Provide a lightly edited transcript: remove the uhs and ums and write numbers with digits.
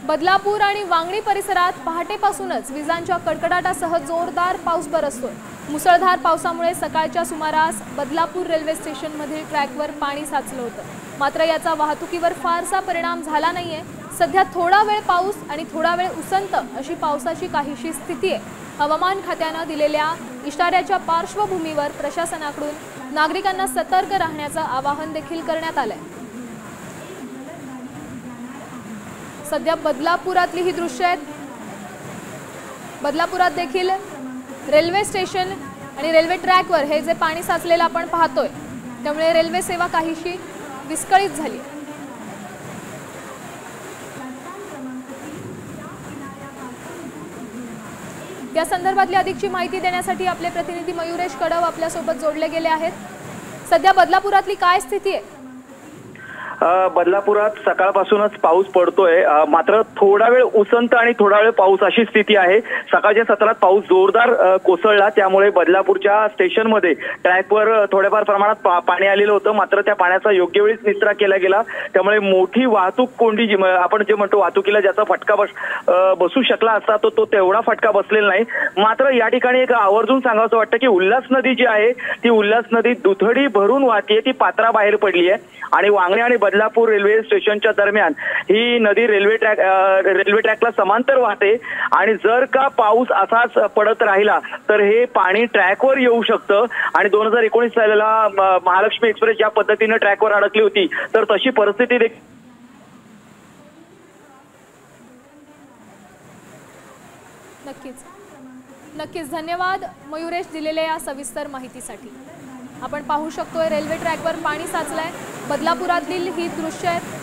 बदलापूर आणि वांगणी परिसरात पहाटेपासूनच विजांच्या कडकडाटासह जोरदार पाऊस बरसतोय। मुसळधार पावसामुळे सकाळच्या सुमारास बदलापूर रेल्वे स्टेशनमधील ट्रॅकवर पाणी साचलं होतं। मात्र याचा वाहतुकीवर फारसा परिणाम झाला नाहीये। सध्या थोडा वेळ पाऊस आणि थोडा वेळ उसंत अशी पावसाची काहीशी स्थिती आहे। हवामान खात्याने दिलेल्या इशाऱ्याच्या पार्श्वभूमीवर प्रशासनाकडून नागरिकांना सतर्क राहण्याचं आवाहन देखील करण्यात आलंय। सध्या बदलापुरातली ही दृश्य आहेत। बदलापुरात देखील रेल्वे स्टेशन आणि रेल्वे ट्रॅकवर हे जे पाणी साचलेलं आपण पाहतोय, त्यामुळे रेल्वे सेवा काहीशी विस्कळीत झाली। या संदर्भातली अधिकची माहिती देण्यासाठी आपले प्रतिनिधी मयुरेश कडव आपल्या सोबत जोडले गेले आहेत। सध्या बदलापुरातली काय स्थिती आहे? बदलापुरात सकाळपासूनच पाऊस पडतोय, मात्र थोडा वेळ उसंत आणि थोडा वेळ पाऊस अशी स्थिती आहे। सकाळच्या सत्रात पाऊस जोरदार कोसळला, त्यामुळे बदलापूरच्या स्टेशनमध्ये ट्रॅकवर थोड्याफार प्रमाणात पाणी आलेलं होतं। मात्र त्या पाण्याचा योग्य वेळीच निचरा केला गेला, त्यामुळे मोठी वाहतूक कोंडी आपण जे म्हणतो वाहतुकीला ज्याचा फटका बसू शकला असता तो तेवढा फटका बसलेला नाही। मात्र या ठिकाणी एक आवर्जून सांगावंसं वाटतं की उल्हास नदी जी आहे ती उल्हास नदी दुथडी भरून वाहतीये, ती पात्राबाहेर पडली आहे आणि वांगणी आणि बदलापूर रेल्वे स्टेशनच्या दरम्यान ही नदी रेल्वे ट्रॅकला समांतर वाहते आणि जर का पाऊस असाच पडत राहिला तर हे पाणी ट्रॅकवर येऊ शकतं आणि 2019 सालाला महालक्ष्मी एक्सप्रेस ज्या पद्धतीने ट्रॅकवर अडकली होती तर तशी परिस्थिती नक्कीच धन्यवाद मयुरेश दिलेल्या या सविस्तर माहितीसाठी। आपण पाहू शकतोय रेल्वे ट्रॅकवर पाणी साचलंय। बदलापुरातील ही दृश्य आहेत।